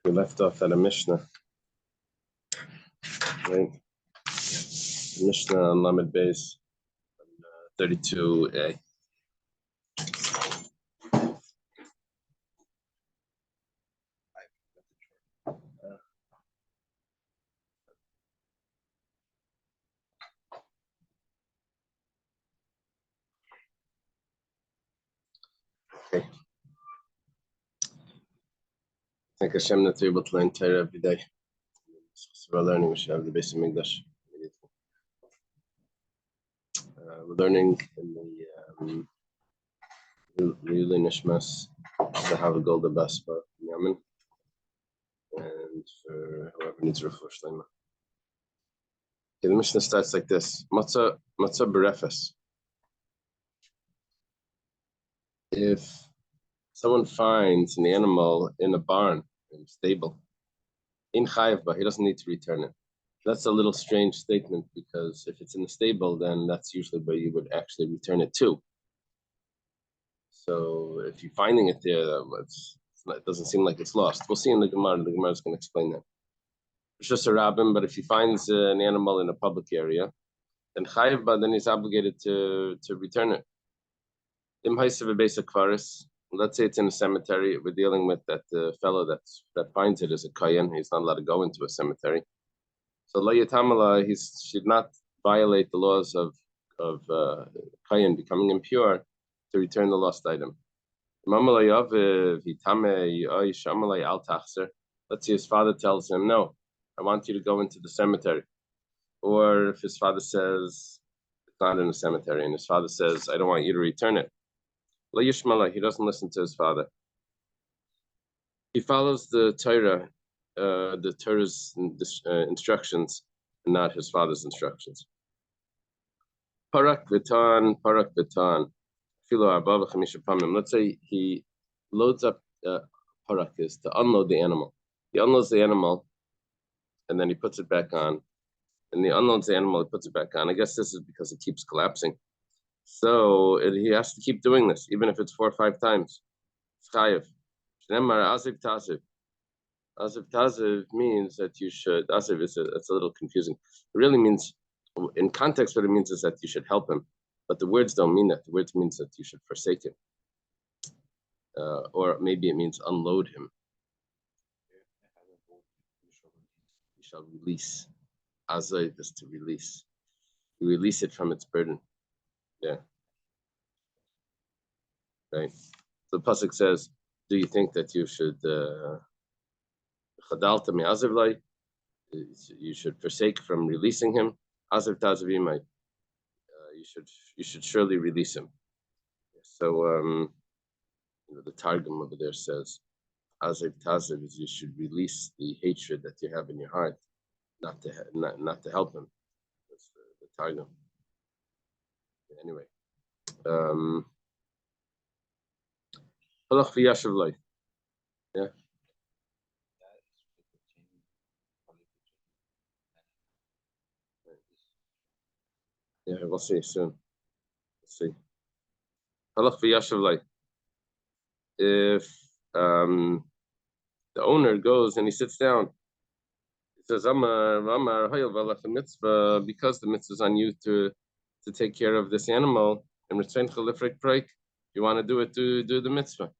We left off at a Mishnah, right? Mishnah on Lamed Beis, 32a. Okay. Thank Hashem that we're able to learn Torah every day. So we're learning, we should have the Beis Hamikdash. We're learning in the Lili Nishmas to have a Golda Baspa Yamin, and for whoever needs refuah shleima. Okay, the Mishnah starts like this: Matzah berefes. If someone finds an animal in a barn, in a stable, in chayiv, but he doesn't need to return it. That's a little strange statement, because if it's in the stable, then that's usually where you would actually return it to. So if you're finding it there, it doesn't seem like it's lost. We'll see in the Gemara. The Gemara is going to explain that. It's just a rabbin, but if he finds an animal in a public area, then chayiv, but then he's obligated to return it. Let's say it's in a cemetery. We're dealing with that fellow that finds it as a kayan. He's not allowed to go into a cemetery. So lo yatamala, he should not violate the laws of kayan becoming impure to return the lost item. Let's say his father tells him, "No, I want you to go into the cemetery." Or if his father says it's not in a cemetery, and his father says, "I don't want you to return it." He doesn't listen to his father. He follows the Torah, the Torah's instructions, and not his father's instructions. Parak v'tan. Let's say he loads up parak is to unload the animal. He unloads the animal, and then he puts it back on. And he unloads the animal, he puts it back on. I guess this is because it keeps collapsing. So he has to keep doing this, even if it's 4 or 5 times. It's chayiv. Aziv taziv. Aziv taziv means that you should. Aziv it's a little confusing. It really means, in context, what it means is that you should help him. But the words don't mean that. The words means that you should forsake him. Or maybe it means unload him. You shall release. Aziv is to release. You release it from its burden. Yeah. Right. So the pasuk says, "Do you think that you should you should forsake from releasing him? Aziv tazavimai. You should surely release him." So the Targum over there says, "Aziv tazav" is you should release the hatred that you have in your heart, not to help him. That's the Targum. Anyway, yeah. Yeah, we'll see soon. Let's see. If the owner goes and he sits down, he says, because the mitzvah is on you to take care of this animal, and you want to do it, to do the mitzvah. It's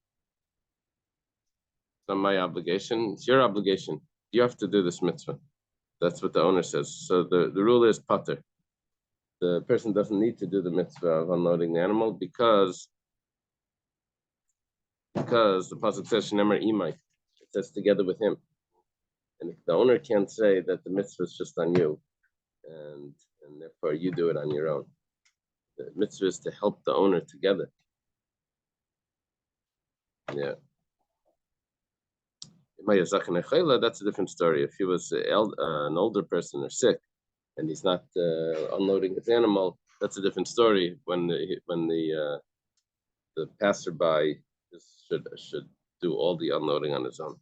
not my obligation, it's your obligation. You have to do this mitzvah. That's what the owner says. So the rule is pater. The person doesn't need to do the mitzvah of unloading the animal because the pasuk says shenemer imai. It says together with him. And the owner can't say that the mitzvah is just on you, and therefore you do it on your own. The mitzvah is to help the owner together. Yeah. That's a different story. If he was an older person or sick, and he's not unloading his animal, that's a different story. When the passerby should do all the unloading on his own.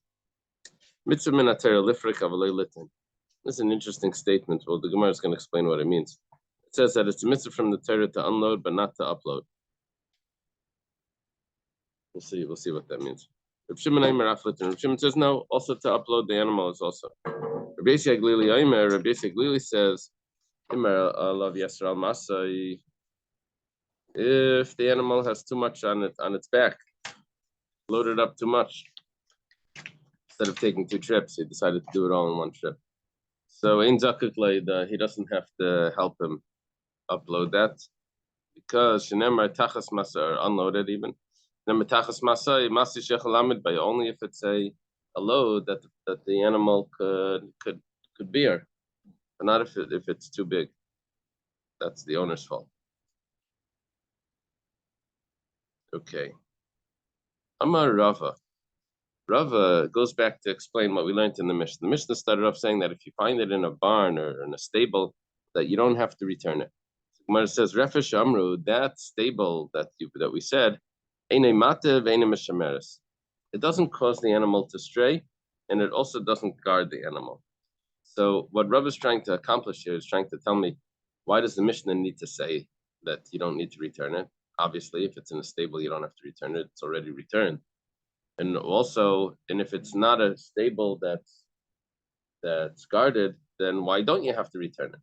Mitzvah min ha-Torah lifrik avalei litin. This is an interesting statement. Well, the Gemara is going to explain what it means. It says that it's a mitzvah from the Torah to unload, but not to upload. We'll see what that means. Reb Shimon says no. Also to upload the animal is also. Rabbi Glili says, if the animal has too much on its back, loaded up too much, instead of taking 2 trips, he decided to do it all in 1 trip. So he doesn't have to help him upload that, because tachas masa are unloaded even. Tachas masa by only if it's a load that the animal could bear, but not if it's too big. That's the owner's fault. Okay. Amar Rava. Rava goes back to explain what we learned in the Mishnah. The Mishnah started off saying that if you find it in a barn or in a stable, that you don't have to return it. Gemara says, Refesh Amru, that stable that we said, Eine Matev, Eine Mishameres. It doesn't cause the animal to stray, and it also doesn't guard the animal. So what Rava is trying to accomplish here is trying to tell me, why does the Mishnah need to say that you don't need to return it? Obviously, if it's in a stable, you don't have to return it. It's already returned. And also, if it's not a stable that's guarded, then why don't you have to return it?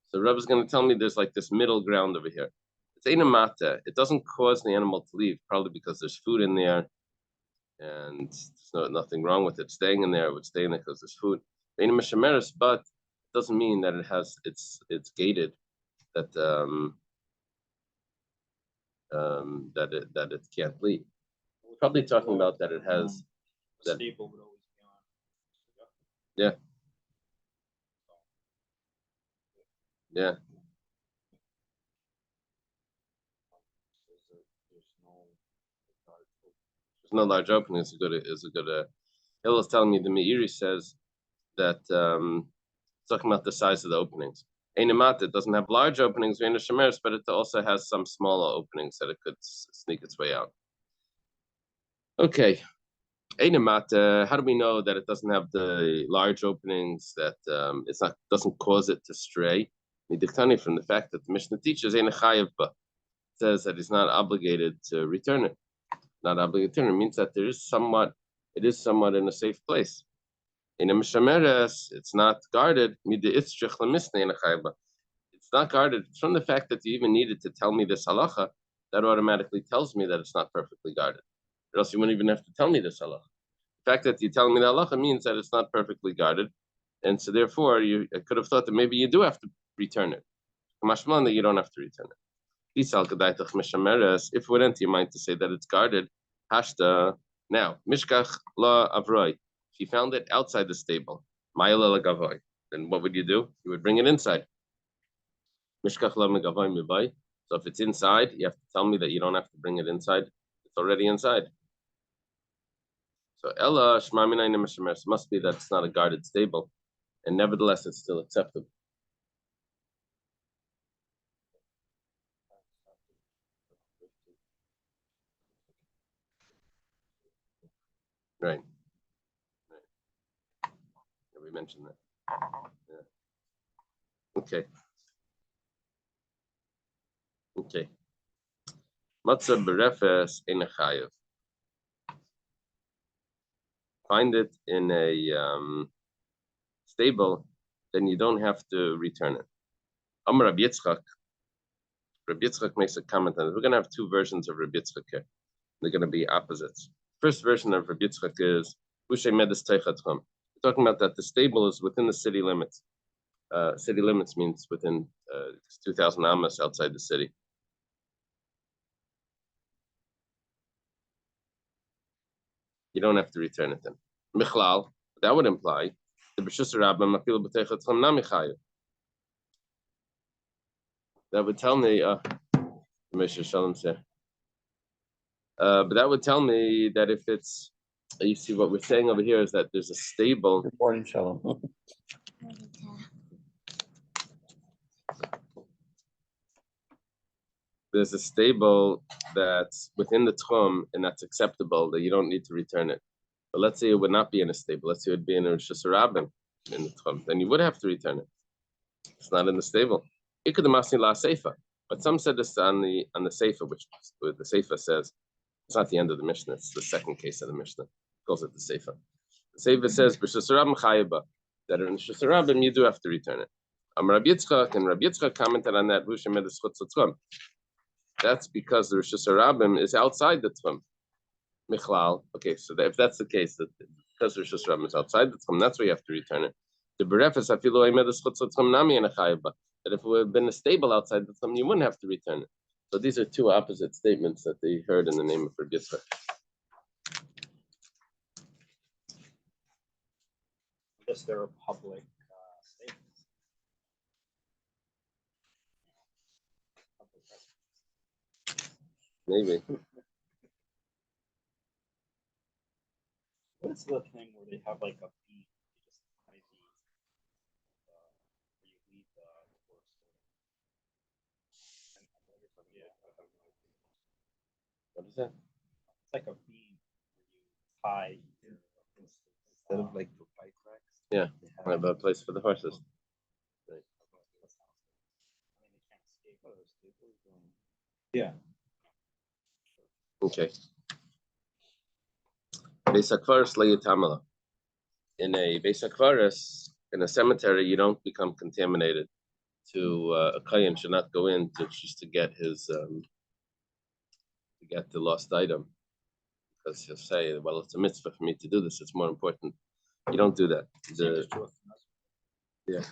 So Reb is going to tell me there's like this middle ground over here. It's eine mata. It doesn't cause the animal to leave, probably because there's food in there, and there's nothing wrong with it staying in there. It would stay in there because there's food. Eine mishameres, but it doesn't mean that it's gated, that it can't leave. We're probably talking about that it has that. Stable would always be on. Yeah. Yeah. There's no large opening. Is a good. Hill is telling me the Meiri says that talking about the size of the openings. Einimat, it doesn't have large openings, but it also has some smaller openings that it could sneak its way out. Okay. Einimat, how do we know that it doesn't have the large openings, that doesn't cause it to stray? Nidiktani, from the fact that the Mishnah teaches says that he's not obligated to return it. Not obligated to return it means that it is somewhat in a safe place. In a mishameres, it's not guarded. It's not guarded. From the fact that you even needed to tell me this halacha, that automatically tells me that it's not perfectly guarded. Or else you wouldn't even have to tell me this halacha. The fact that you're telling me the halacha means that it's not perfectly guarded, and so therefore I could have thought that maybe you do have to return it. Mashman, that you don't have to return it. If it would enter your mind to say that it's guarded, hashta. Now, mishkach la avroi. If you found it outside the stable, ma'ila la gavoy, then what would you do? You would bring it inside. Mishkach la megavoy mibay. So if it's inside, you have to tell me that you don't have to bring it inside. It's already inside. So ella shmaminay nemishameres must be that it's not a guarded stable, and nevertheless it's still acceptable. Right. Yeah, we mentioned that. Yeah. Okay. Matzah berefes in a chayev. Find it in a stable, then you don't have to return it. Amar Rabbi Yitzchak. Rabbi Yitzchak makes a comment on it. We're going to have 2 versions of Rabbi Yitzchak here. They're going to be opposites. First version of Rabbi Yitzchak is We're talking about that the stable is within the city limits. City limits means within 2,000 amas outside the city. You don't have to return it then. Michlal, that would imply the B'shus Rabbah Mafil B'teichatzcham Namichayu. That would tell me, Mr. Shalom said. But that would tell me that if it's, you see what we're saying over here is that there's a stable. Good morning, Shalom. There's a stable that's within the tchum and that's acceptable, that you don't need to return it. But let's say it would not be in a stable. Let's say it would be in a Rosh Hashanah in the tchum. Then you would have to return it. It's not in the stable. But some said this on the Sefer, which the Sefer says it's not the end of the Mishnah. It's the second case of the Mishnah. calls it the Seifa. The Seifa says, B'Shus Rabim Chayba, that in Shus Rabim you do have to return it. Rabbi Yitzchak, and Rabbi Yitzchak commented on that, that's because the Shus Rabim is outside the Tzvam. Michlal. Okay, so if that's the case, that because the Shus Rabim is outside the Tzvam, that's why you have to return it. The Berefes, that if it would have been a stable outside the Tzvam, you wouldn't have to return it. So these are two opposite statements that they heard in the name of Rabbi Yitzchak. I guess they're public statements. Maybe. What's the thing where they have like a beat? You just tie the where you leave the horse. Yeah, What is that? it's like a bead where you tie your Instead of like the bike racks. Yeah, I have a place for the horses. Right. I mean, they can't escape. Yeah. Okay. Beis HaKvaros le'yitamala. In a Beis HaKvaros, in a cemetery, you don't become contaminated. To a kohen should not go in just to get his to get the lost item, because he'll say, "Well, it's a mitzvah for me to do this. It's more important." You don't do that. Yeah,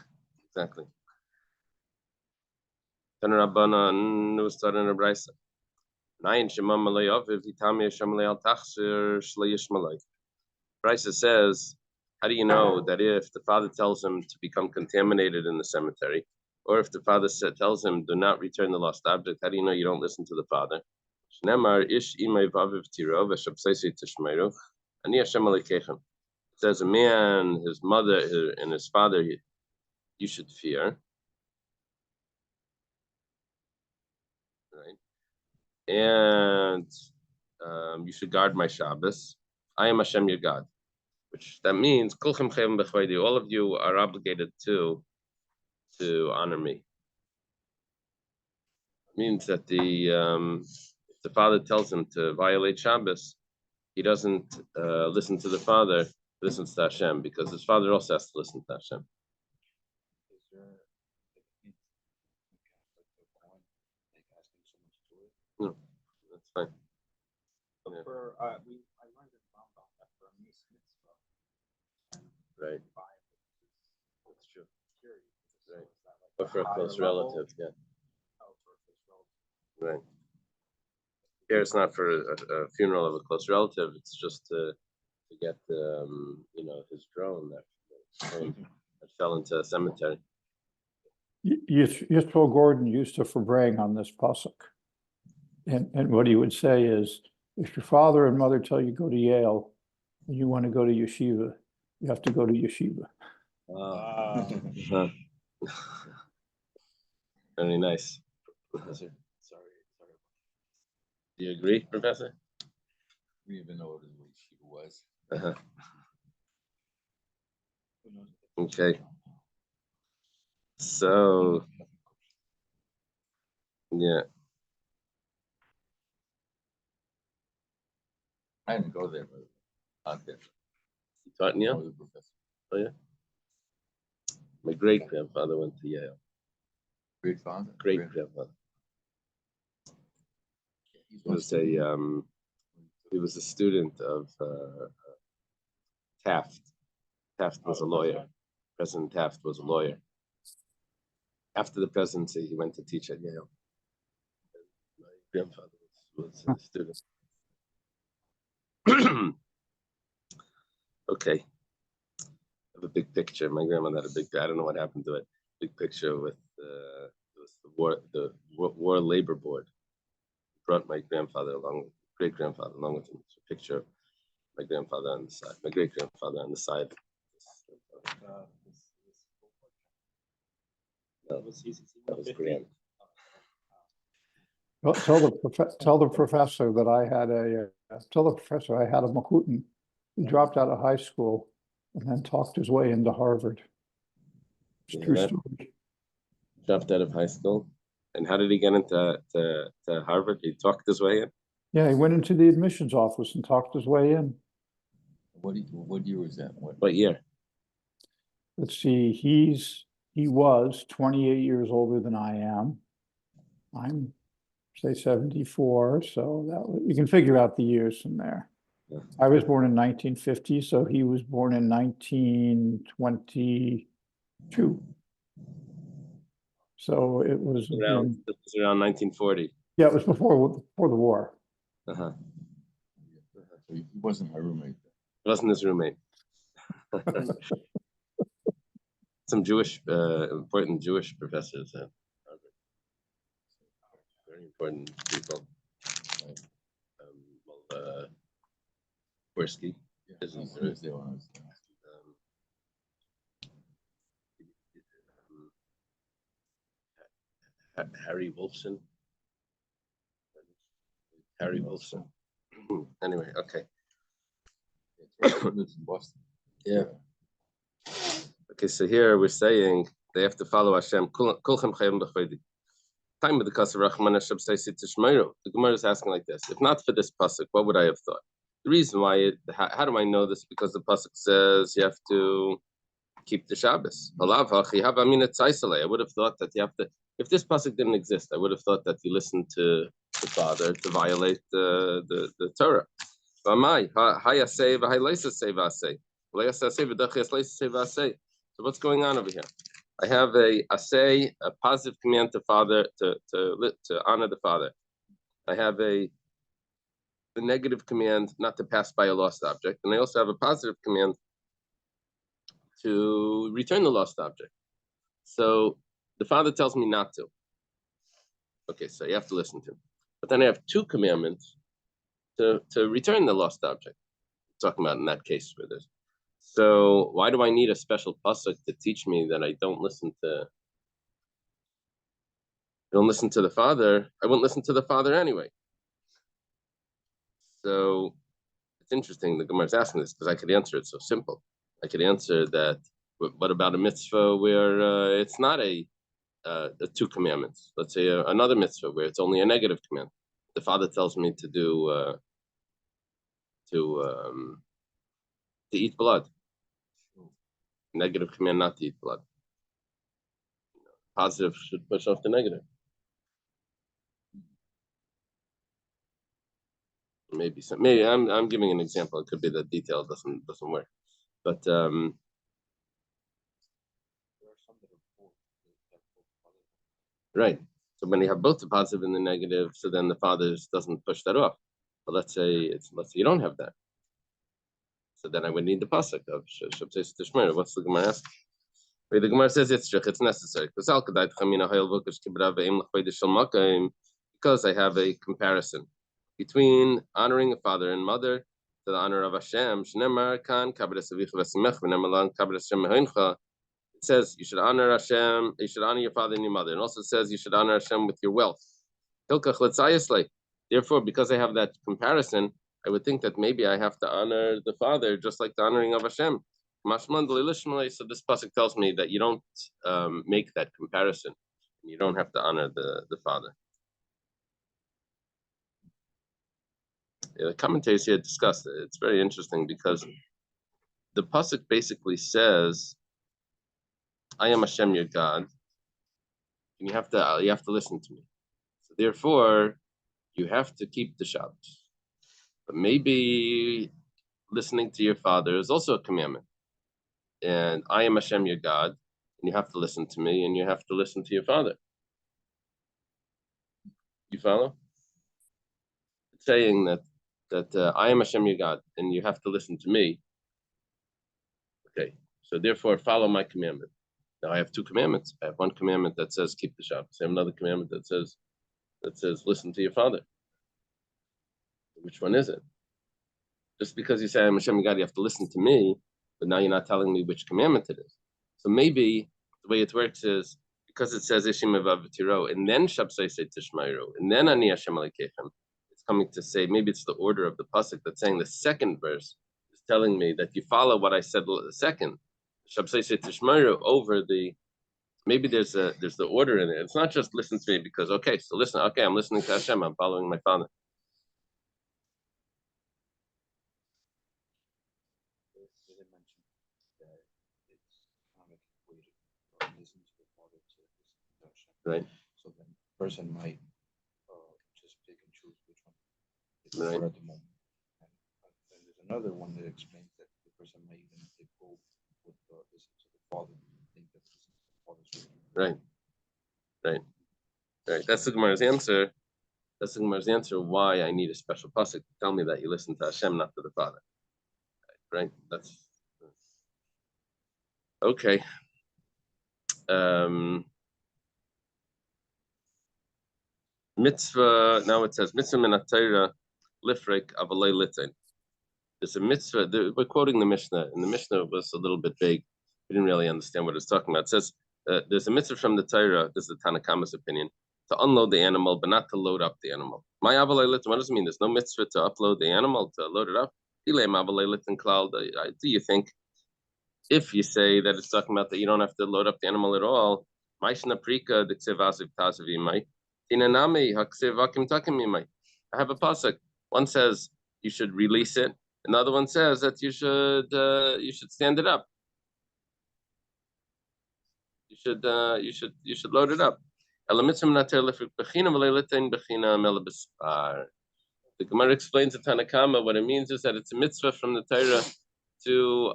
exactly. Tan Rabbanan was started in a brayso. Brisa says, how do you know that if the father tells him to become contaminated in the cemetery, or if the father tells him do not return the lost object, how do you know you don't listen to the father? It says a man, his mother, and his father, you should fear. Right? And you should guard my Shabbos. I am Hashem your God, which that means all of you are obligated to honor me. It means that if the father tells him to violate Shabbos, he doesn't listen to the father, listens to Hashem, because his father also has to listen to Hashem. No, that's fine. Yeah. For I learned in Rambam that for a mitzvah, right, that's true. Right, but for a close relative, yeah. Oh, for a close relative. Right. Here it's not for a funeral of a close relative. It's just to get his drone that fell into a cemetery. Yisro Gordon used to forbrag on this pasuk, and what he would say is, if your father and mother tell you go to Yale, and you want to go to yeshiva, you have to go to yeshiva. Very nice, Professor. Sorry. Do you agree, Professor? We didn't even know what yeshiva was. Okay. So, yeah. I didn't go there, but not there. You taught in I Yale? was a professor. Oh, yeah. My great-grandfather went to Yale. Great-father? Great-grandfather. He was a student of Taft. Taft was a lawyer. President Taft was a lawyer. After the presidency, he went to teach at Yale. My grandfather was a student. Okay. I have a big picture. My grandmother had a big, I don't know what happened to it. Big picture with the War Labor Board. Brought my grandfather along, great-grandfather along with him. It's a picture of my grandfather on the side, my great-grandfather on the side. That was grand. Well, tell the professor that I had a Makutin. He dropped out of high school and then talked his way into Harvard. It's true story. Dropped out of high school. And how did he get into Harvard? He talked his way in? Yeah, he went into the admissions office and talked his way in. What year was that? What year? Let's see, he was 28 years older than I am. I'm, say, 74, so you can figure out the years from there. Yeah. I was born in 1950, so he was born in 1922. So it was It was around 1940. yeah, it was before the war. Uh-huh. So he wasn't my roommate. Wasn't his roommate. Some important Jewish professors at Harvard. Very important people. Tversky. Yeah, Isn't he there? was there when I was there. Harry Wolfson. Harry Wolfson. Anyway, okay. He lives in Boston. Yeah. Okay, so here we're saying they have to follow Hashem. Kulchem chayim b'chaydi. Time of the Kasser Rachman Hashem says Tishmeiru. The Gemara is asking like this: if not for this pasuk, what would I have thought? The reason why how do I know this? Because the pasuk says you have to keep the Shabbos. I would have thought that you have to. If this pasuk didn't exist, I would have thought that you listened to the father to violate the Torah. So what's going on over here? I have a positive command to father to honor the father. I have a negative command not to pass by a lost object, and I also have a positive command to return the lost object. So the father tells me not to. Okay, so you have to listen to him. But then I have two commandments to return the lost object. I'm talking about in that case for this. So why do I need a special pasuk to teach me that I don't listen to the father? I wouldn't listen to the father anyway. So it's interesting the Gemara is asking this because I could answer it so simple. I could answer that. What about a mitzvah where it's not a two commandments? Let's say another mitzvah where it's only a negative command. The father tells me to do to eat blood. Negative command not to eat blood. Positive should push off the negative. Maybe I'm giving an example. It could be that detail doesn't work, but right. So when you have both the positive and the negative, so then the father doesn't push that off. But let's say you don't have that. So then I would need the pasuk of Shabtai Tishmer. What's the Gemara ask? The Gemara says it's necessary because I have a comparison between honoring a father and mother to the honor of Hashem. It says you should honor Hashem, you should honor your father and your mother. It also says you should honor Hashem with your wealth. Therefore, because I have that comparison, I would think that maybe I have to honor the father just like the honoring of Hashem. So this pasuk tells me that you don't make that comparison. You don't have to honor the father. The commentators here discussed it. It's very interesting because the pasuk basically says, "I am Hashem, your God," and you have to listen to me. So therefore, you have to keep the Shabbos. But maybe listening to your father is also a commandment. And I am Hashem, your God, and you have to listen to me, and you have to listen to your father. You follow? It's saying that I am Hashem, your God, and you have to listen to me. Okay, so therefore follow my commandment. Now I have two commandments. I have one commandment that says keep the Shabbos. I have another commandment that says listen to your father. Which one is it? Just because you say I'm Hashem, your God, you have to listen to me, but now you're not telling me which commandment it is. So maybe the way it works is because it says Ishim Evav V'tiro, and then Shabsai say Tishmairu, and then Ani Hashem Alekechem. It's coming to say maybe it's the order of the pasuk that's saying the second verse is telling me that you follow what I said the second Shabsai say Tishmairu over the. Maybe there's the order in it. It's not just listen to me because so listen. Okay, I'm listening to Hashem. I'm following my father. Right. So then the person might just pick and choose which one they Right. prefer at the moment. And then there's another one that explains that the person might even go with listen to the father, think that this is the father's will. Right. That's the Gemara's answer. That's the Gemara's answer why I need a special pasuk to tell me that you listen to Hashem, not to the Father. Right? That's okay. Mitzvah. Now it says mitzvah min Torah lifrek avalei litain. There's a mitzvah. We're quoting the Mishnah, and the Mishnah was a little bit vague. We didn't really understand what it's talking about. It says there's a mitzvah from the Torah. This is the Tanakama's opinion, to unload the animal, but not to load up the animal. My avalei litain. What does it mean? There's no mitzvah to upload the animal, to load it up. Do you think if you say that it's talking about that you don't have to load up the animal at all? I have a pasuk. One says you should release it. Another one says that you should stand it up. You should load it up. The Gemara explains to Tanakama what it means is that it's a mitzvah from the Torah to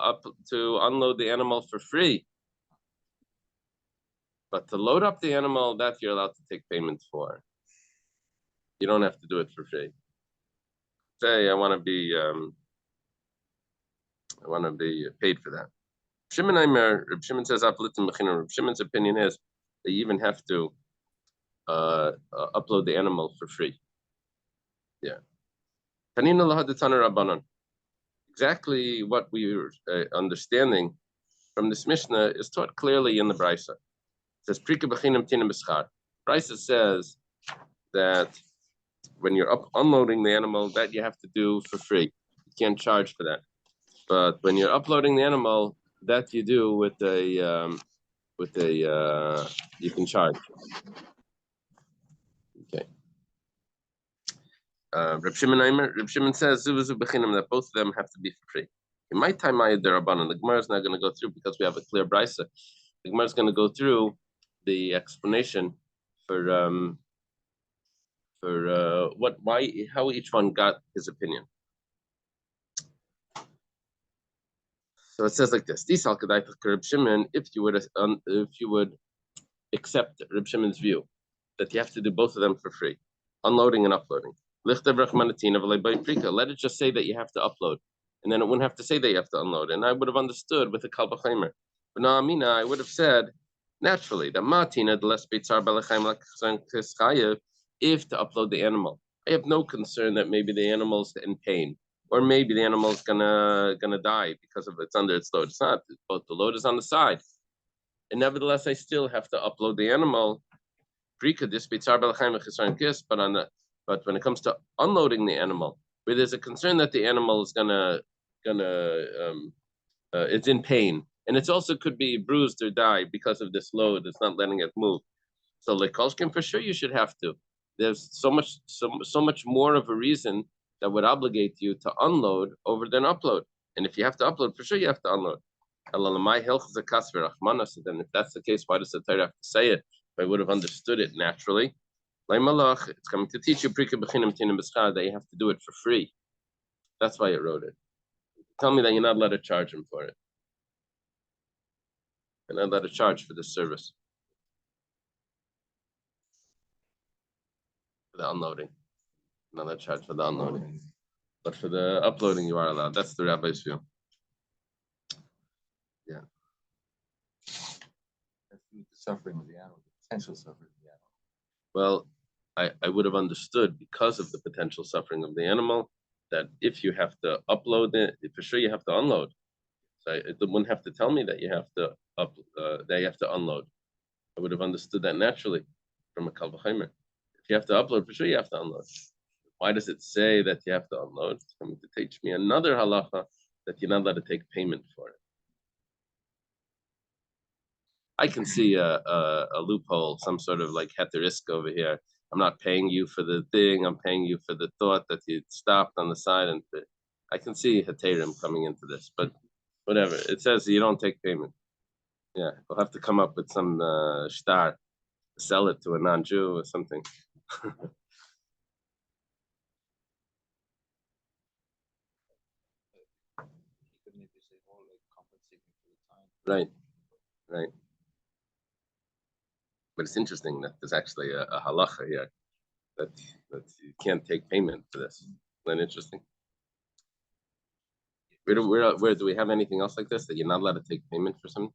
unload the animal for free. But to load up the animal, that you're allowed to take payment for. You don't have to do it for free. Say I want to be paid for that. Reb Shimon says Reb Shimon's opinion is that you even have to upload the animal for free. Yeah. Exactly what we were understanding from this Mishnah is taught clearly in the Brisa. It says Brisa says that when you're unloading the animal, that you have to do for free. You can't charge for that. But when you're uploading the animal, that you do with a you can charge. Okay. Reb Shimon says that both of them have to be for free. In my time, the Gemara is not going to go through because we have a clear brisa. The Gemara is going to go through the explanation for how each one got his opinion. So it says like this: Reb Shimon, if you would accept Reb Shimon's view that you have to do both of them for free, unloading and uploading. Let it just say that you have to upload, and then it wouldn't have to say that you have to unload. And I would have understood with the Kal B'Chaimer. But now, Amina, I would have said naturally that Matina the less beitzar b'lechaim if to upload the animal. I have no concern that maybe the animal's in pain, or maybe the animal's gonna die because of it's under its load. It's not. Both the load is on the side, and nevertheless, I still have to upload the animal. But when it comes to unloading the animal, where there's a concern that the animal is it's in pain, and it also could be bruised or die because of this load. It's not letting it move. So lekolshkin, for sure you should have to. There's so much more of a reason that would obligate you to unload over than upload. And if you have to upload, for sure you have to unload. So then if that's the case, why does the Torah have to say it? If I would have understood it naturally. It's coming to teach you that you have to do it for free. That's why it wrote it. Tell me that you're not allowed to charge him for it. You're not allowed to charge for this service. For the unloading. You're not allowed to charge for the unloading. But for the uploading, you are allowed. That's the rabbi's view. Yeah. That's the suffering of the animal, the potential suffering of the animal. Well, I would have understood because of the potential suffering of the animal that if you have to upload it, for sure you have to unload. So it wouldn't have to tell me that you have to unload. I would have understood that naturally from a Kal V'Chaimer. If you have to upload, for sure you have to unload. Why does it say that you have to unload? It's coming to teach me another halacha that you're not allowed to take payment for it. I can see a loophole, some sort of like heterisk over here. I'm not paying you for the thing. I'm paying you for the thought that you stopped on the side. And I can see heterim coming into this, but whatever. It says you don't take payment. Yeah, we'll have to come up with some shtar sell it to a non-Jew or something. He could maybe say, oh, like compensate me for the time. Right, right. But it's interesting that there's actually a halacha here that you can't take payment for this. Isn't that interesting? Where do we have anything else like this that you're not allowed to take payment for something?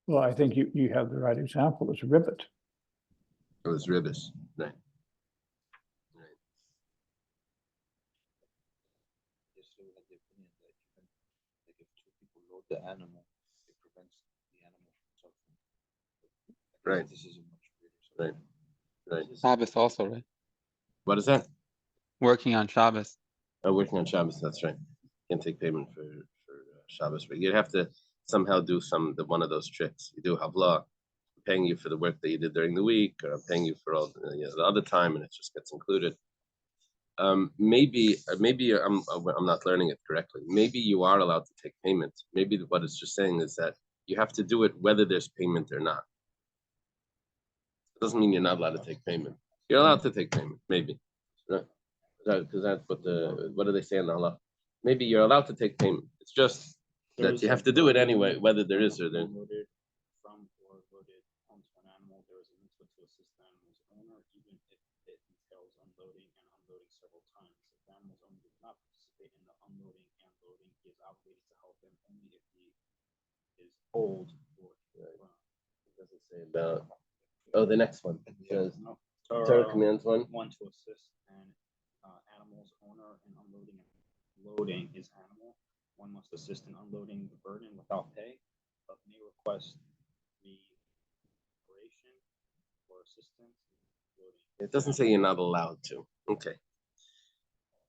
Well, I think you have the right example. It's ribbit. It was ribis, right? Right. Yesterday we had the opinion that even like if two people load the animal, it prevents the animal from suffering. Right. This is a much greater. Right. Right. Shabbos also, right? What is that? Working on Shabbos. Oh, working on Shabbos. That's right. Can't take payment for Shabbos, but you'd have to somehow do one of those tricks. You do havla, paying you for the work that you did during the week, or I'm paying you for all the other time, and it just gets included. Maybe I'm not learning it correctly. Maybe you are allowed to take payment. Maybe what it's just saying is that you have to do it whether there's payment or not. It doesn't mean you're not allowed to take payment. You're allowed to take payment, maybe. Because that's what do they say in the halakha? Maybe you're allowed to take payment. It's just that you have to do it anyway, whether there is or there. From or loaded onto an animal, there is a mitzvah to assist the animal's owner, even if it entails unloading and unloading several times. If the animal's owner does not participate in the unloading and loading, he is obligated to help him only if he is old or What does it say about? Oh, the next one. It says no, Torah commands one. one to assist an animal's owner in unloading and loading his animal. One must assist in unloading the burden without pay, but may request reparation or assistance in loading. It doesn't say you're not allowed to. Okay.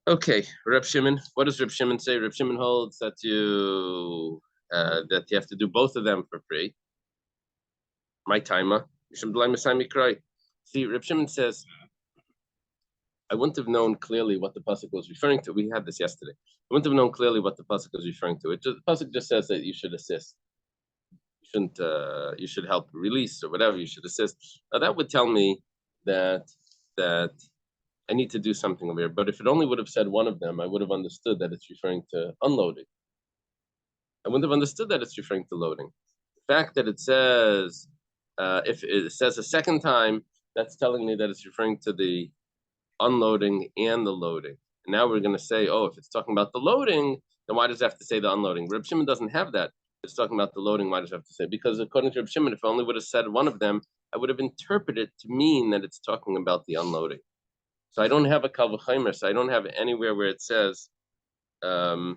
Okay, Reb Shimon. What does Reb Shimon say? Reb Shimon holds that you have to do both of them for free. My timer. You should blame me cry. See, Reb Shimon says, I wouldn't have known clearly what the pasuk was referring to. We had this yesterday. I wouldn't have known clearly what the pasuk was referring to. The pasuk just says that you should assist. You shouldn't. You should help release or whatever. You should assist. Now that would tell me that I need to do something over here. But if it only would have said one of them, I would have understood that it's referring to unloading. I wouldn't have understood that it's referring to loading. The fact that it says, if it says a second time, that's telling me that it's referring to the unloading and the loading. And now we're going to say, oh, if it's talking about the loading, then why does it have to say the unloading? Reb Shimon doesn't have that. It's talking about the loading. Why does it have to say? Because according to Reb Shimon, if I only would have said one of them, I would have interpreted it to mean that it's talking about the unloading. So I don't have a kal v'chomer. So I don't have anywhere where it says that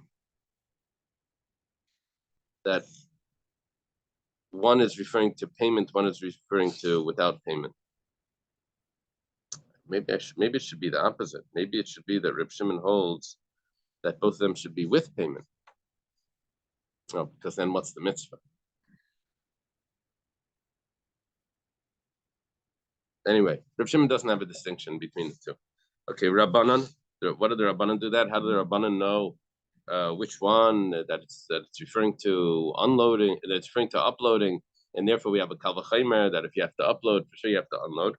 one is referring to payment, one is referring to without payment. Maybe it should be the opposite. Maybe it should be that Reb Shimon holds that both of them should be with payment. Oh, because then what's the mitzvah? Anyway, Reb Shimon doesn't have a distinction between the two. Okay, Rabbanan. What do the Rabbanan do that? How do the Rabbanan know which one that it's referring to unloading, that it's referring to uploading, and therefore we have a kal v'chomer that if you have to upload, for sure you have to unload.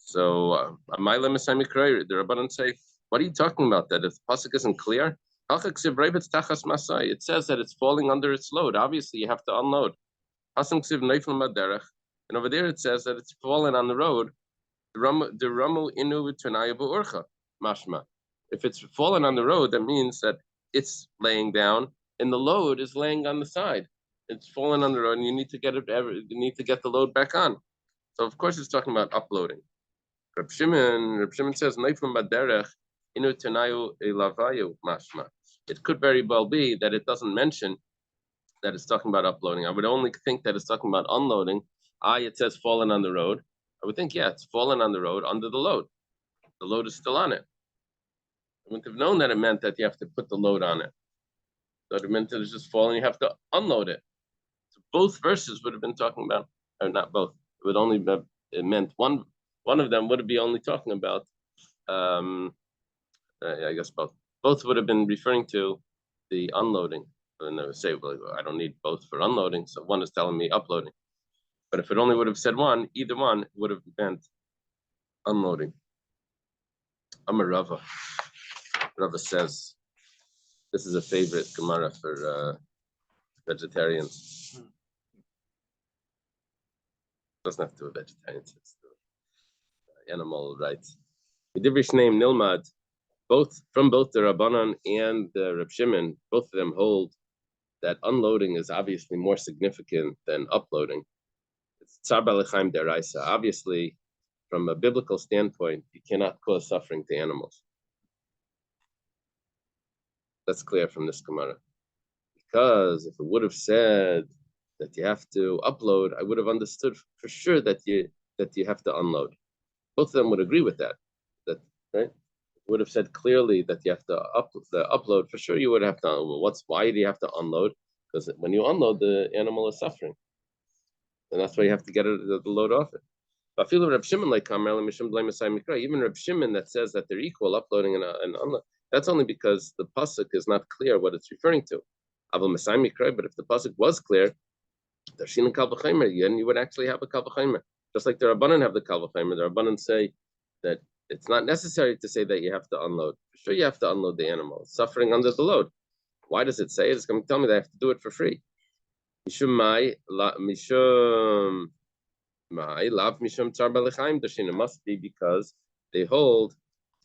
So, the Rabbanan say, what are you talking about? That if the pasuk isn't clear, it says that it's falling under its load. Obviously, you have to unload. And over there it says that it's fallen on the road. Mashma. If it's fallen on the road, that means that it's laying down, and the load is laying on the side. It's fallen on the road, and you need to get the load back on. So of course, it's talking about uploading. Reb Shimon says, it could very well be that it doesn't mention that it's talking about uploading. I would only think that it's talking about unloading. It says fallen on the road. I would think, yeah, it's fallen on the road under the load. The load is still on it. I wouldn't have known that it meant that you have to put the load on it. That it meant that it's just falling, you have to unload it. So both verses would have been talking about, or not both. It would only be, it meant one of them would be only talking about, I guess both. Both would have been referring to the unloading. And they would say, well, I don't need both for unloading, so one is telling me uploading. But if it only would have said one, either one would have meant unloading. I'm a Rava. Rava says this is a favorite Gemara for vegetarians. Doesn't have to be vegetarians. It's the animal rights. The Dibrish name Nilmad, both the Rabbanan and the Reb Shimon, both of them hold that unloading is obviously more significant than uploading. It's Tsar Balechaim Deraisa. Obviously, from a biblical standpoint, you cannot cause suffering to animals. That's clear from this Gemara. Because if it would have said that you have to upload, I would have understood for sure that you have to unload. Both of them would agree with that. That right? It would have said clearly that you have to upload. For sure, you would have to. Why do you have to unload? Because when you unload, the animal is suffering, and that's why you have to get the load off it. But I feel Reb Shimon like even Reb Shimon that says that they're equal, uploading and unloading. That's only because the pasuk is not clear what it's referring to. But if the pasuk was clear, then you would actually have a kal v'chomer. Just like the Rabbanan have the kal v'chomer, the Rabbanan say that it's not necessary to say that you have to unload. For sure, you have to unload the animal. It's suffering under the load. Why does it say it? It's going to tell me that I have to do it for free. It must be because they hold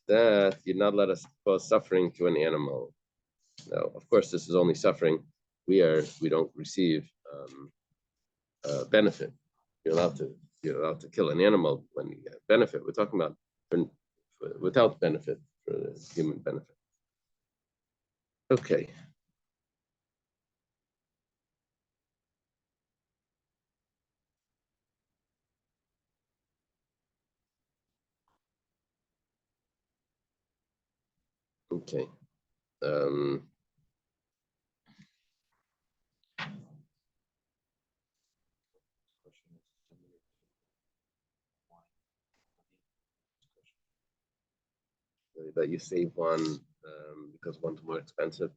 that you're not allowed to cause suffering to an animal. Now, of course, this is only suffering. We don't receive benefit. You're allowed to kill an animal when you get benefit. We're talking about without benefit, for the human benefit. Okay. Okay. That you save one because one's more expensive.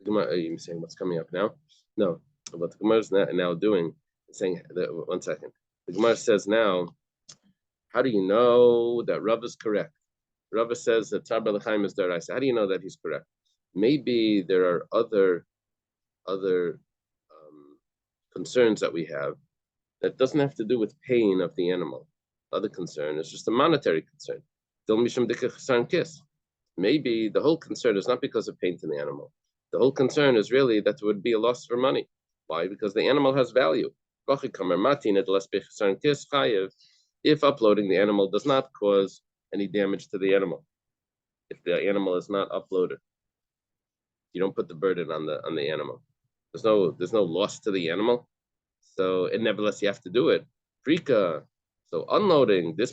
Are you saying what's coming up now? No. What the Gemara is now doing, saying that, 1 second. The Gemara says now, how do you know that Rav is correct? Rav says that Tzar Balechaim is deraisa. How do you know that he's correct? Maybe there are other concerns that we have that doesn't have to do with pain of the animal. Other concern is just a monetary concern. Maybe the whole concern is not because of pain to the animal. The whole concern is really that there would be a loss for money. Why? Because the animal has value. If uploading the animal does not cause any damage to the animal, if the animal is not uploaded, you don't put the burden on the animal. There's no loss to the animal. So, and nevertheless, you have to do it. Frika. So unloading this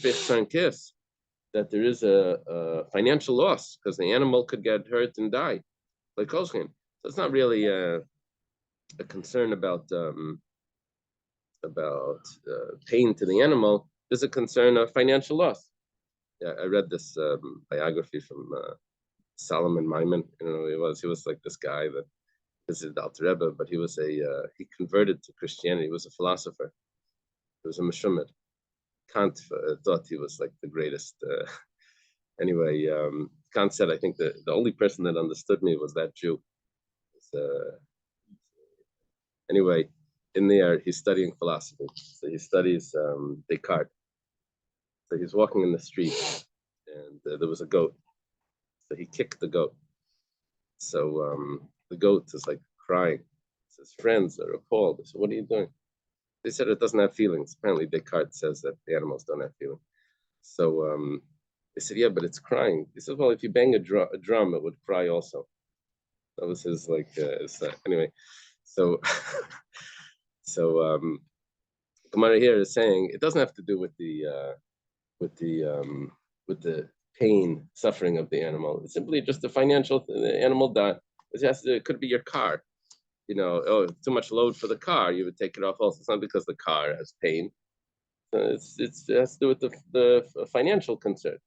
kiss, that there is a financial loss because the animal could get hurt and die. Like Kolschin. So it's not really a concern about pain to the animal. There's a concern of financial loss. Yeah, I read this biography from Solomon Maimon. I don't know who he was. He was like this guy that visited Alter Rebbe, but he was he converted to Christianity. He was a philosopher. He was a Meshumid. Kant thought he was like the greatest. Anyway, Kant said, I think the only person that understood me was that Jew. Anyway, in there, he's studying philosophy. So he studies Descartes. So he's walking in the street, and there was a goat. So he kicked the goat. So the goat is like crying. His friends are appalled. They said, what are you doing? They said it doesn't have feelings. Apparently Descartes says that the animals don't have feelings. So they said, yeah, but it's crying. He said, well, if you bang a drum, it would cry also. That was his anyway. So Gemara here is saying it doesn't have to do with the pain, suffering of the animal. It's simply just the financial. The animal died. It could be your car. Too much load for the car, you would take it off also. It's not because the car has pain. It has to do with the financial concern.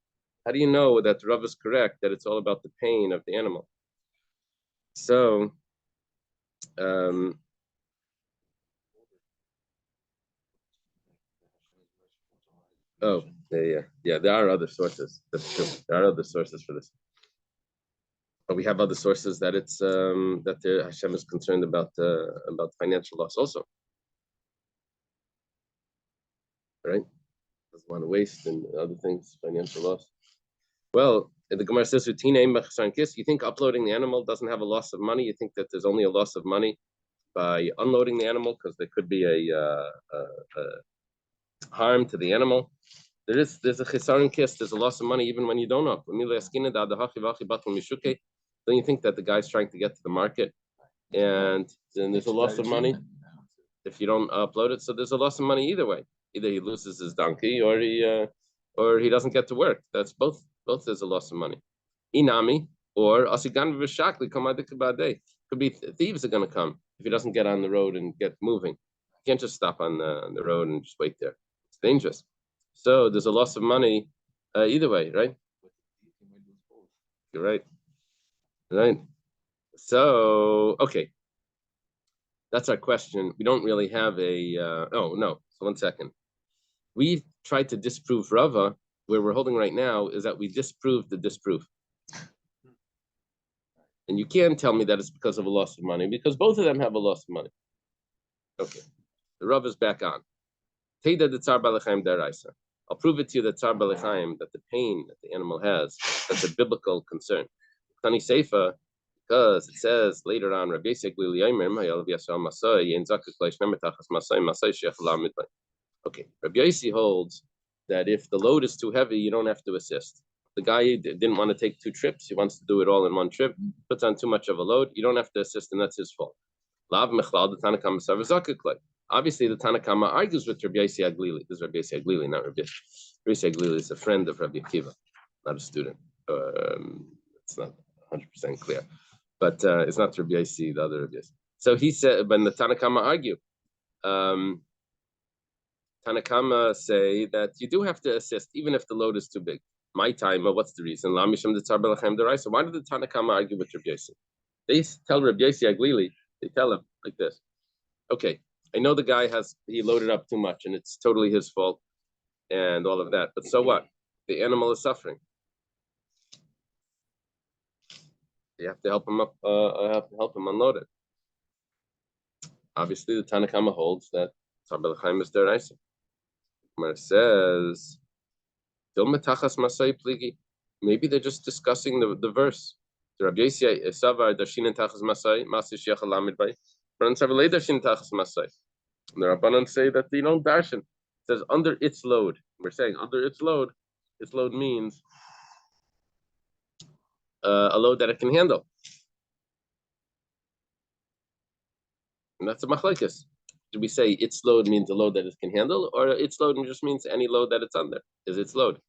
How do you know that Rav is correct, that it's all about the pain of the animal? So, oh, yeah, there are other sources. That's true. There are other sources for this. But we have other sources that it's that the Hashem is concerned about financial loss also. Right? Doesn't want to waste and other things, financial loss. Well, the Gemara says, you think uploading the animal doesn't have a loss of money? You think that there's only a loss of money by unloading the animal because there could be a harm to the animal? There's a chesaron kiss, there's a loss of money even when you don't know. Don't you think that the guy's trying to get to the market and then there's a loss of money if you don't upload it? So there's a loss of money either way. Either he loses his donkey or he doesn't get to work. That's both there's a loss of money. Inami or asigan v'shakli kamadikabade. Could be thieves are going to come if he doesn't get on the road and get moving. You can't just stop on the road and just wait there. It's dangerous. So there's a loss of money either way, right? You're right. Right. So, okay. That's our question. We don't really have a, oh, no. So 1 second. We tried to disprove Rava. Where we're holding right now is that we disproved the disproof. And you can't tell me that it's because of a loss of money, because both of them have a loss of money. Okay. The Rava is back on. Teda the Tsar Balechaim deraisa. I'll prove it to you that Tsar Balechaim, that the pain that the animal has, that's a biblical concern. Tani Seifa, because it says later on, Rabbi Yosef Glili Yomer, Mayal V'Yasam Masai, Yen Zakuk Leishnem Metachas Masai, Masai Shech Lamidlay. Okay, Rabbi Yosef holds that if the load is too heavy, you don't have to assist. The guy didn't want to take 2 trips, he wants to do it all in 1 trip, puts on too much of a load, you don't have to assist, and that's his fault. Lav Mechlal, the Tanakama Sav Zakuk Lay. Obviously, the Tanakama argues with Rabbi Yosef Aglili. This is Rabbi Yosef Aglili, not Rabbi Yosef. Rabbi Yosef Aglili is a friend of Rabbi Akiva, not a student. It's not 100% clear, but it's not Rabbi Yosef, the other Rabbi Yosef. So he said, when the Tanakama argue, Tanakama say that you do have to assist even if the load is too big. My time, what's the reason? Why did the Tanakama argue with Rabbi Yosef? They tell Rabbi Yosef Aglili, they tell him like this. Okay, I know the guy he loaded up too much and it's totally his fault and all of that, but so what? The animal is suffering. You have to help him up, help him unload it. Obviously, the Tanakama holds that Tsar Balechaim is deraisa. Where it says, maybe they're just discussing the verse. The Rabbi Yosef Savar Dashin Tachas Masai, Masai Shech Alamid Bay. The Rabbanan say that they don't darshan. It says under its load. We're saying under its load means a load that it can handle. And that's a machlekes. Do we say its load means a load that it can handle, or its load just means any load that it's under is its load?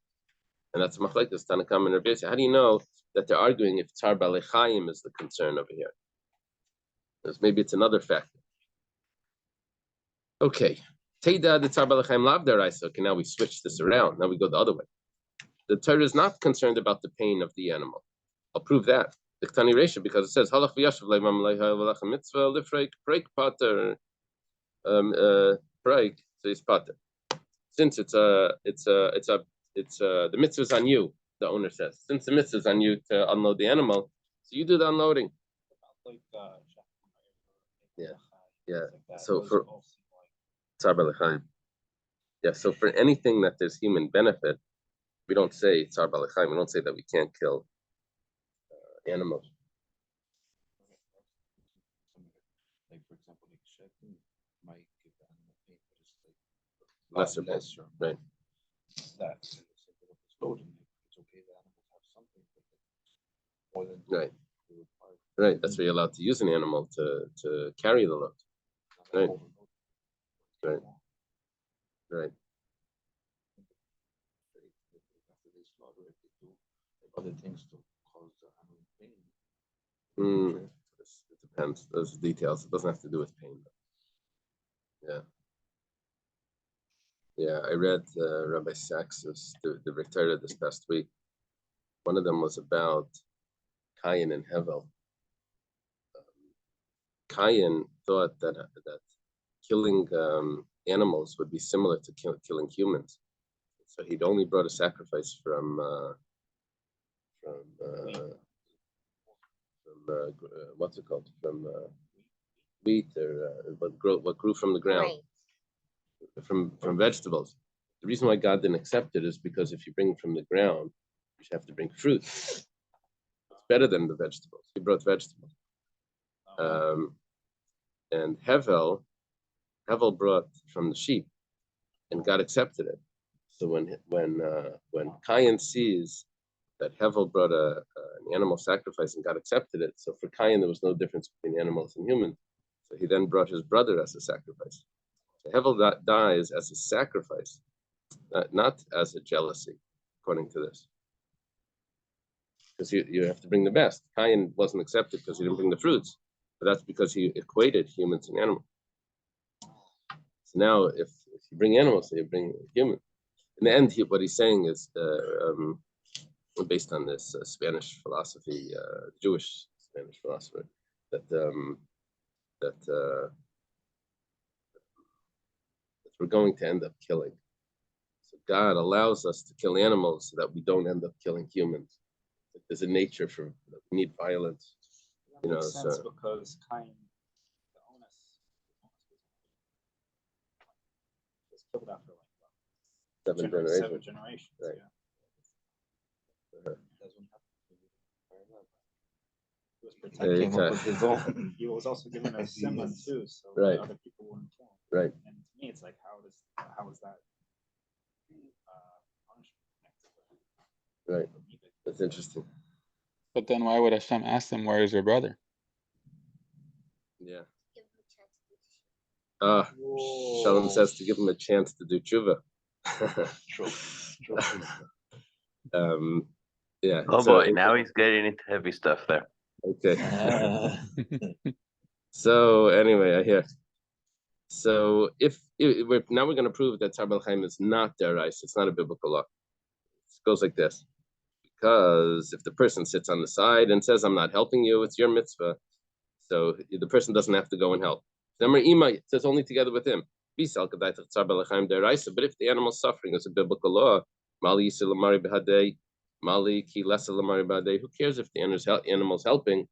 And that's machlekes Tanakam and Rabbi Yosef. How do you know that they're arguing if Tsar Balechaim is the concern over here? Because maybe it's another factor. Okay. Teda the Tsar Balechaim lav deraisa. Okay, now we switch this around. Now we go the other way. The Torah is not concerned about the pain of the animal. I'll prove that. The Ktani Resha, because it says halach v'yashav le'mam le'ha mitzvah lifreik preik pater preik, so it's pater. Since the mitzvah is on you, the owner says. Since the mitzvah is on you to unload the animal, so you do the unloading. Yeah. So for Tsar Balechaim, yeah. So for anything that there's human benefit, we don't say Tsar Balechaim. We don't say that we can't kill animals. Like for example, like shedding might give the animal pain, but it's like Lesser, right? That it's loading. It's okay. The animals have something more than right. Right. That's why you're allowed to use an animal to carry the load. Right. Right. Right. After they slaughter it, they do other things to cause the animal pain. It depends. Those details. It doesn't have to do with pain. Yeah. Yeah. I read Rabbi Sachs's the Victoria this past week, One of them was about Cain and Hevel. Cain thought that killing animals would be similar to killing humans, so he'd only brought a sacrifice from what's it called, from wheat, or what grew from the ground, from vegetables. The reason why God didn't accept it is because if you bring it from the ground, you should have to bring fruit. It's better than the vegetables. He brought vegetables. And Hevel brought from the sheep, and God accepted it. So when Cain sees that Hevel brought an animal sacrifice and God accepted it, so for Cain there was no difference between animals and humans. So he then brought his brother as a sacrifice. So Hevel dies as a sacrifice, not as a jealousy, according to this. Because you have to bring the best. Cain wasn't accepted because he didn't bring the fruits, but that's because he equated humans and animals. So now, if you bring animals, so you bring humans. In the end, what he's saying is based on this Spanish philosophy, Jewish Spanish philosopher, that we're going to end up killing. So God allows us to kill animals so that we don't end up killing humans. There's a nature for we need violence. That makes sense because Cain, the onus was killed after like seven generations. Right. Yeah. He was protected. Came up with his own. He was also given a simon too, so Right. other people wouldn't kill him. Right. And to me, it's like, how is that punishment? Right. That's interesting. But then why would Hashem ask them, where is your brother? Yeah. Shalom says to give him a chance to do tshuva. Yeah. Oh boy, now he's getting into heavy stuff there. Okay. So anyway, I hear. So if we're going to prove that Tzar B'al Chaim is not deraisa, it's not a biblical law. It goes like this: because if the person sits on the side and says, "I'm not helping you," it's your mitzvah. So the person doesn't have to go and help. It says only together with him. But if the animal's suffering is a biblical law, who cares if the animal's helping?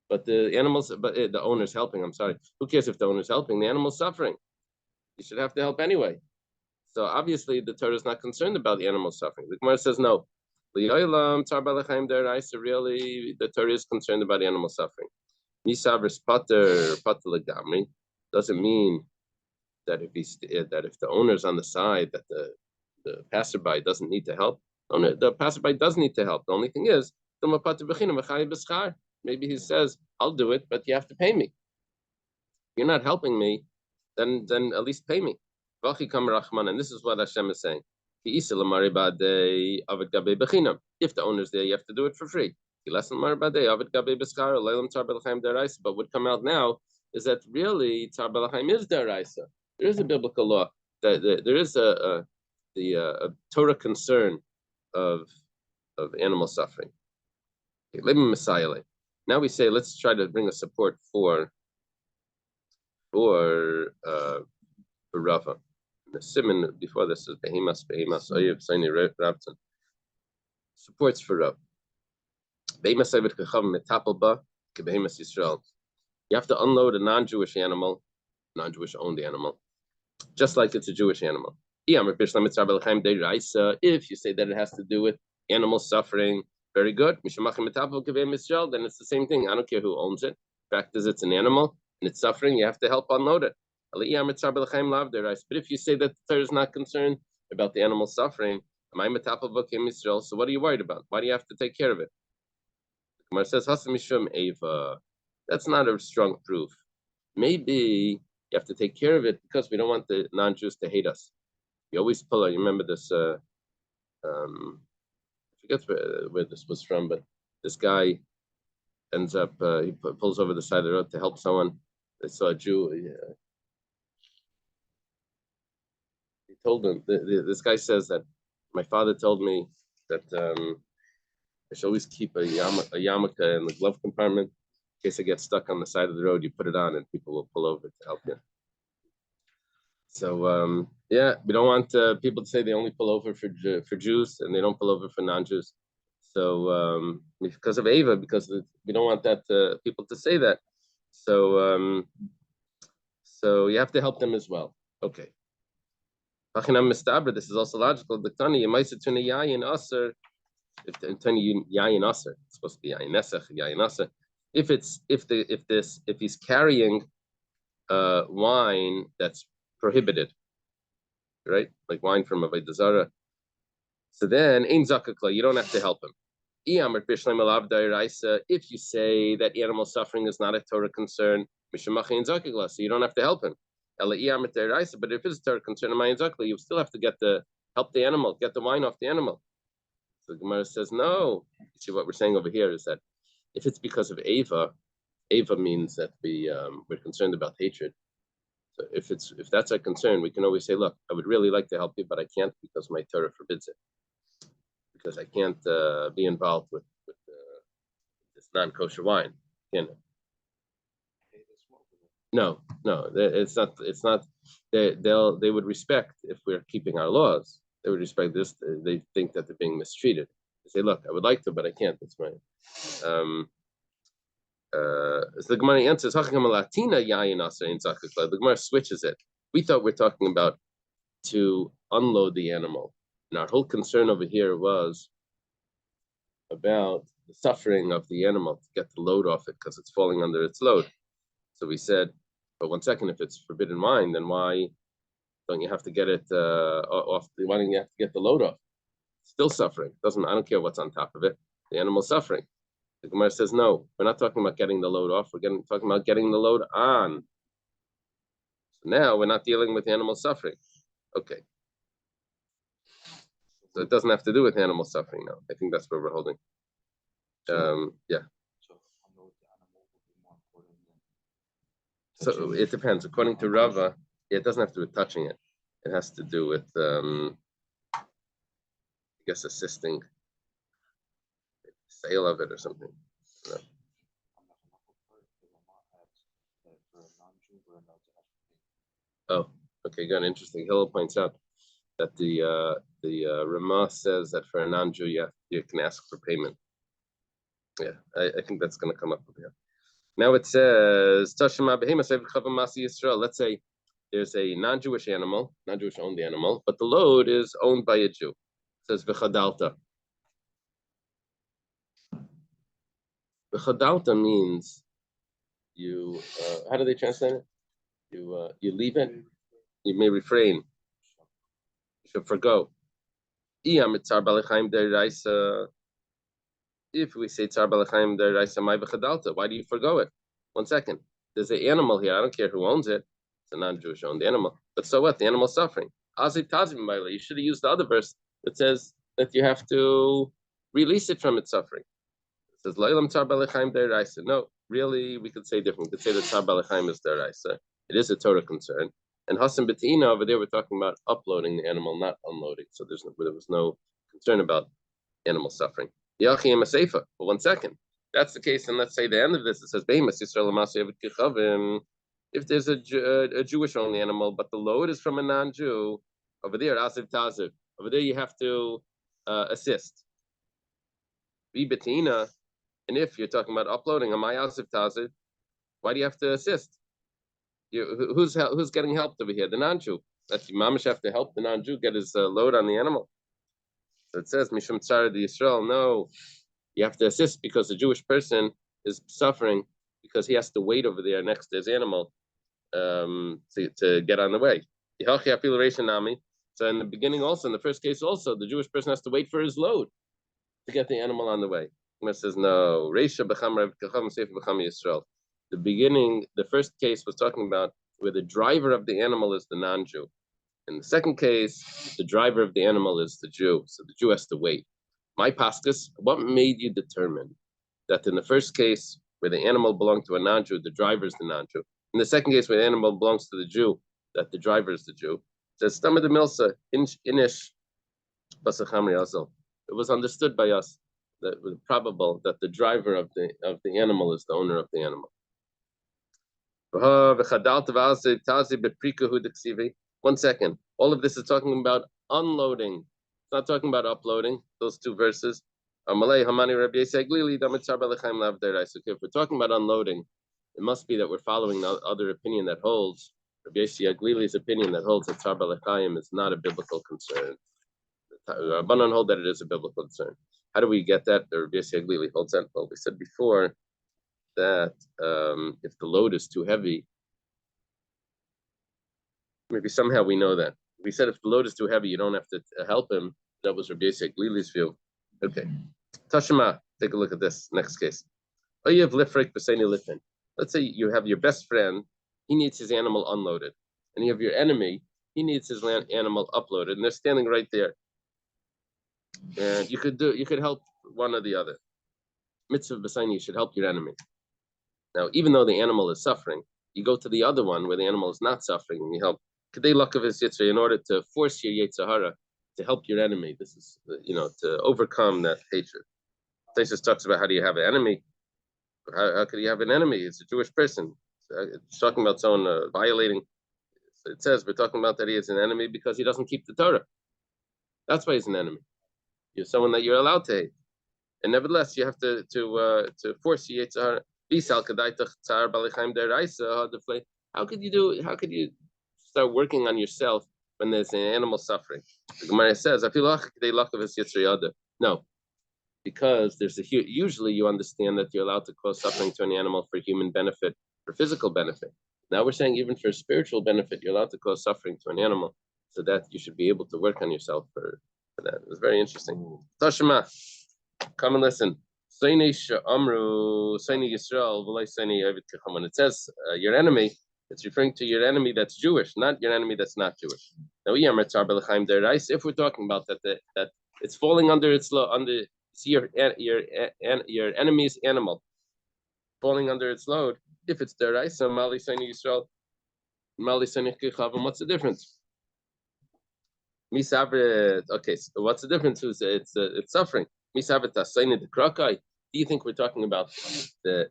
But the owner's helping. I'm sorry. Who cares if the owner's helping? The animal's suffering. You should have to help anyway. So obviously the Torah is not concerned about the animal suffering. The Gemara says no. Really, the Torah is concerned about animal suffering. Doesn't mean that if the owner's on the side, that the passerby doesn't need to help. The passerby does need to help. The only thing is, maybe he says, "I'll do it, but you have to pay me. If you're not helping me, then at least pay me." And this is what Hashem is saying. If the owner's there, you have to do it for free. But what come out now is that really Tzar B'al Chaim is deraisa. There is a biblical law that there is a Torah concern of animal suffering. Now we say let's try to bring a support for Rava. The simon before this is behemas oyev sani rabton. Supports for Rav. Behemas oyev kacham metapel ba ke behemas Yisrael. You have to unload a non-Jewish animal, non-Jewish owned animal, just like it's a Jewish animal. If you say that it has to do with animal suffering, very good. Then it's the same thing. I don't care who owns it. The fact is, it's an animal and it's suffering. You have to help unload it. But if you say that the Torah is not concerned about the animal suffering, so what are you worried about? Why do you have to take care of it? The Gemara says, that's not a strong proof. Maybe you have to take care of it because we don't want the non-Jews to hate us. You always pull out. You remember this? I forget where this was from, but this guy ends up he pulls over the side of the road to help someone. They saw a Jew. He told him. This guy says that my father told me that I should always keep a yarmulke in the glove compartment in case it gets stuck on the side of the road. You put it on, and people will pull over to help you. So yeah, we don't want people to say they only pull over for Jews and they don't pull over for non-Jews. So because of Ava, we don't want that people to say that. So so you have to help them as well. Okay. This is also logical. The Tani, you might say tuna yayin aser. If the Tani yayin aser, it's supposed to be yayin nesach, yayin aser. If he's carrying wine that's prohibited, right? Like wine from Avodah Zarah. So then, ein zakakla, you don't have to help him. If you say that animal suffering is not a Torah concern, so you don't have to help him. But if it's a Torah concern, you still have to help the animal, get the wine off the animal. So the Gemara says, no. See, what we're saying over here is that if it's because of Ava means that we're concerned about hatred. So if that's our concern, we can always say, look, I would really like to help you, but I can't because my Torah forbids it. Because I can't be involved with this non-kosher wine. No, it's not. They would respect if we're keeping our laws. They would respect this. They think that they're being mistreated. They say, look, I would like to, but I can't. That's right. So the Gemara answers, the Gemara switches it. We thought we're talking about to unload the animal. And our whole concern over here was about the suffering of the animal to get the load off it because it's falling under its load. So we said, but 1 second, if it's forbidden wine, then why don't you have to get it off? Why don't you have to get the load off? It's still suffering. I don't care what's on top of it. The animal's suffering. The Gemara says, no, we're not talking about getting the load off. We're talking about getting the load on. So now we're not dealing with animal suffering. Okay. So it doesn't have to do with animal suffering now. I think that's where we're holding. Yeah. So it depends. According to Rava, it doesn't have to do with touching it. It has to do with, I guess, assisting the sale of it or something. No. Oh, okay, good, interesting. Hillel points out that the Ramah says that for a non-Jew, you can ask for payment. Yeah, I think that's going to come up over here. Now it says, let's say there's a non-Jewish animal, non-Jewish owned animal, but the load is owned by a Jew. It says v'chadalta. V'chadalta means you, how do they translate it? You leave it, you may refrain, you should forgo. If we say tsar b'lechaim deraisa mai v'chadalta, why do you forgo it? 1 second. There's an animal here. I don't care who owns it. It's a non-Jewish owned animal. But so what? The animal's suffering. You should have used the other verse that says that you have to release it from its suffering. It says Leilam tsar b'lechaim deraisa. No, really, we could say different. We could say that tsar b'lechaim is deraisa. It is a Torah concern. And Hasan B'Tina over there, we're talking about uploading the animal, not unloading. So there was no concern about animal suffering. But 1 second. That's the case, and let's say the end of this, it says, if there's a Jewish-only animal, but the load is from a non-Jew, over there, Asiv Taziv, over there you have to assist. And if you're talking about uploading, am I Asiv Taziv? Why do you have to assist? Who's getting helped over here? The non-Jew. That's Mamish have to help the non-Jew get his load on the animal. So it says, Mishum Tsar the Yisrael, no, you have to assist because the Jewish person is suffering because he has to wait over there next to his animal to get on the way. So in the beginning also, in the first case also, the Jewish person has to wait for his load to get the animal on the way. It says, no, the beginning, the first case was talking about where the driver of the animal is the non-Jew. In the second case, the driver of the animal is the Jew, so the Jew has to wait. My paskus, what made you determine that in the first case, where the animal belonged to a non-Jew, the driver is the non-Jew? In the second case, where the animal belongs to the Jew, that the driver is the Jew? It says, Stamad Milsa, Inish, Basachamri Azal. It was understood by us probable that the driver of the animal is the owner of the animal. 1 second. All of this is talking about unloading. It's not talking about uploading. Those two verses. If we're talking about unloading, it must be that we're following the other opinion that holds, Rabbi Yossi Aglili's opinion that holds that Tzar Balechayim is not a biblical concern. Rabbanan hold that it is a biblical concern. How do we get that? The Rabbi Yossi Aglili holds that. Well, we said before that if the load is too heavy, maybe somehow we know that. We said if the load is too heavy, you don't have to help him. That was Rabbi Yossi Aglili's view. Okay. Tashma, take a look at this next case. Let's say you have your best friend, he needs his animal unloaded, and you have your enemy, he needs his animal uploaded, and they're standing right there. And you could help one or the other. Mitzvah b'saini, you should help your enemy. Now, even though the animal is suffering, you go to the other one where the animal is not suffering, and you help. Kedei lakav his yitzra, in order to force your yitzhahara to help your enemy. This is, to overcome that hatred. Taisus talks about how do you have an enemy? How could you have an enemy? It's a Jewish person. It's talking about someone violating. It says we're talking about that he is an enemy because he doesn't keep the Torah. That's why he's an enemy. You're someone that you're allowed to hate, and nevertheless you have to force your yitzhahara. How could you start working on yourself when there's an animal suffering? The Gemara says, no, because usually you understand that you're allowed to cause suffering to an animal for human benefit, for physical benefit. Now we're saying even for spiritual benefit, you're allowed to cause suffering to an animal, so that you should be able to work on yourself for that. It was very interesting. Tashma, come and listen. When it says your enemy, it's referring to your enemy that's Jewish, not your enemy that's not Jewish. Now, if we're talking about that it's falling under your enemy's animal, falling under its load. If it's deraisa, Mali Saini Yisrael, Mali Saini Kichavam, what's the difference? Okay, so what's the difference? It's suffering. Misabet Saini the Krakai. Do you think we're talking about the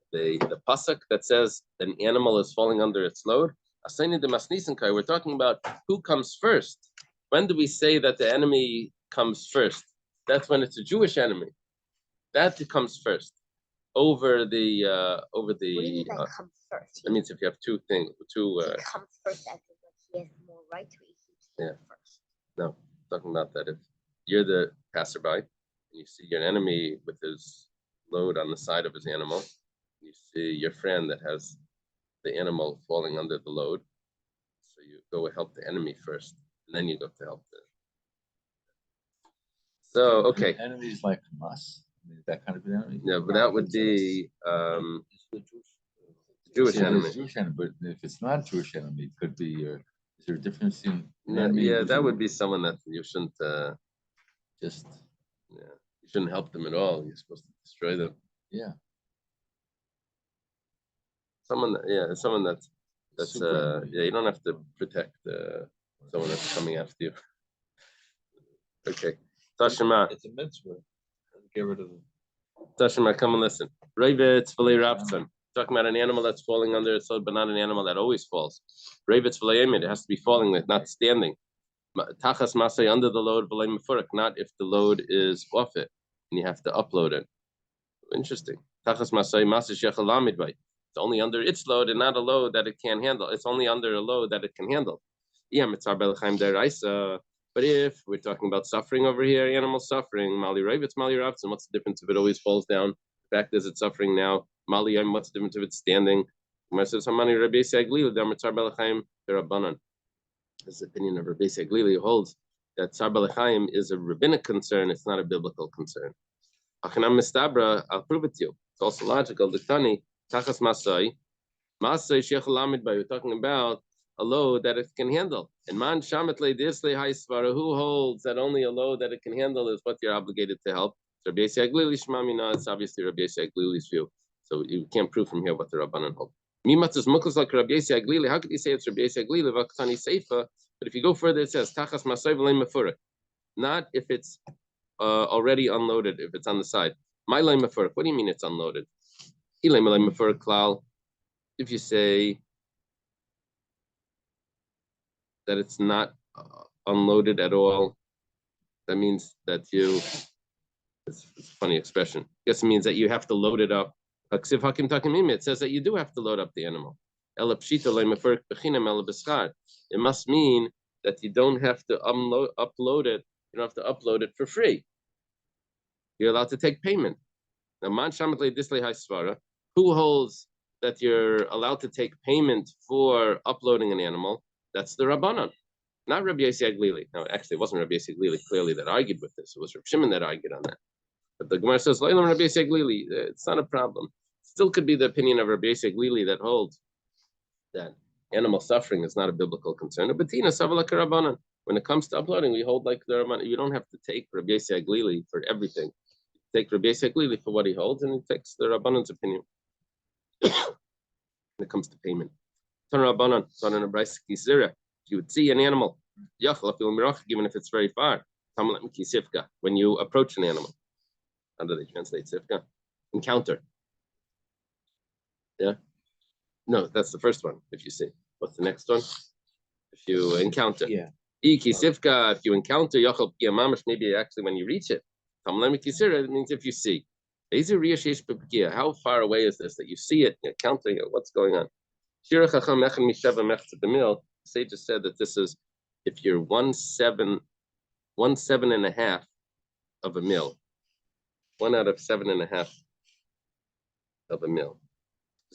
pasuk that says an animal is falling under its load? Asaini the Masnisankai. We're talking about who comes first. When do we say that the enemy comes first? That's when it's a Jewish enemy. That comes first over the. What do you mean by comes first? That means if you have two things, he comes first, as he has more right to it. First. No, talking about that if you're the passerby and you see your enemy with his load on the side of his animal, you see your friend that has the animal falling under the load, so you go help the enemy first, and then you go to help the. So okay. Enemies like Hamas. That kind of an enemy. Yeah, but that would be Jewish enemy. Jewish enemy, but if it's not Jewish enemy, it could be. Is there a difference in? Yeah, that would be someone that you shouldn't just. Yeah, you shouldn't help them at all. You're supposed to destroy them. Yeah. Someone that's you don't have to protect someone that's coming after you. Okay. Tashima. It's a mitzvah. Get rid of them. Tashima, come and listen. Ravitz v'lei rapson. Talking about an animal that's falling under its load, but not an animal that always falls. Ravitz v'lei emid. It has to be falling, not standing. Tachas masay, under the load, v'lei mefurak. Not if the load is off it and you have to upload it. Interesting. Tachas masay masay shechal lamidbay. It's only under its load and not a load that it can't handle. It's only under a load that it can handle. But if we're talking about suffering over here, animal suffering, Mali Ravitz, Mali Ravitz, what's the difference if it always falls down? The fact is it's suffering now. Mali Yam, what's the difference if it's standing? This is the opinion of Rabbi Seglili, who holds that Tzar Balechayim is a rabbinic concern, it's not a biblical concern. I'll prove it to you. It's also logical. Tachas Masai. Masai Shech Lamid Bay. We're talking about a load that it can handle. And man shamet le disle haisvara, who holds that only a load that it can handle is what you're obligated to help. So Rabbi Yossi Aglili shmamina, it's obviously Rabbi Yossi Aglili's view. So you can't prove from here what the Rabbanan hold. Mimatzes muklas like Rabbi Yossi Aglili. How could you say it's Rabbi Yossi Aglili? V'aktani seifa. But if you go further, it says tachas masay v'lein mefurak. Not if it's already unloaded, if it's on the side. My lay mefurik. What do you mean it's unloaded? Ilay malay mefurik klal. If you say that it's not unloaded at all, that means that it's a funny expression. I guess it means that you have to load it up. It says that you do have to load up the animal. It must mean that you don't have to upload it. You don't have to upload it for free. You're allowed to take payment. Now, who holds that you're allowed to take payment for uploading an animal? That's the Rabbanan, not Rabbi Yossi Aglili. No, actually, it wasn't Rabbi Yossi Aglili clearly that argued with this. It was Rabbi Shimon that argued on that. But the Gemara says, Rabbi Yossi Aglili, it's not a problem. Still could be the opinion of Rabbi Yossi Aglili that holds that animal suffering is not a biblical concern. But when it comes to uploading, we hold like the Rabbanan. You don't have to take Rabbi Yossi Aglili for everything. Take Rabbi Yossi Aglili for what he holds, and he takes the Rabbanan's opinion when it comes to payment. If you would see an animal, even if it's very far, when you approach an animal, how do they translate sifka? Encounter. Yeah? No, that's the first one, if you see. What's the next one? If you encounter. Yeah. If you encounter, maybe actually when you reach it. It means if you see. How far away is this that you see it, you're counting it, what's going on? Sages said that this is if you're 1/7 and a half of a mil. 1 out of 7.5 of a mil.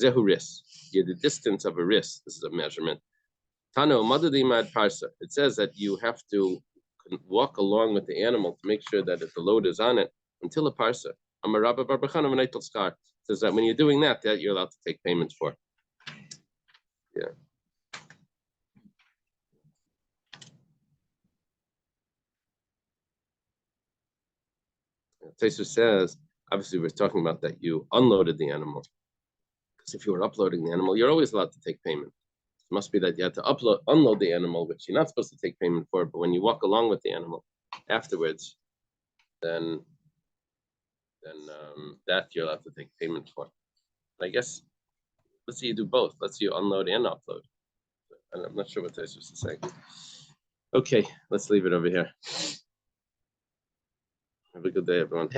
Zehu ris. You're the distance of a ris. This is a measurement. Tano madadimad parsa. It says that you have to walk along with the animal to make sure that if the load is on it until a parsa. Amarabba barbachan of an skar says that when you're doing that you're allowed to take payments for. Yeah. Taisu says, obviously we're talking about that you unloaded the animal. Because if you were uploading the animal, you're always allowed to take payment. It must be that you had to unload the animal, which you're not supposed to take payment for, but when you walk along with the animal afterwards, then that you're allowed to take payment for. I guess, let's say you do both. Let's say you unload and upload. And I'm not sure what Taisu is saying. Okay, let's leave it over here. Have a good day, everyone.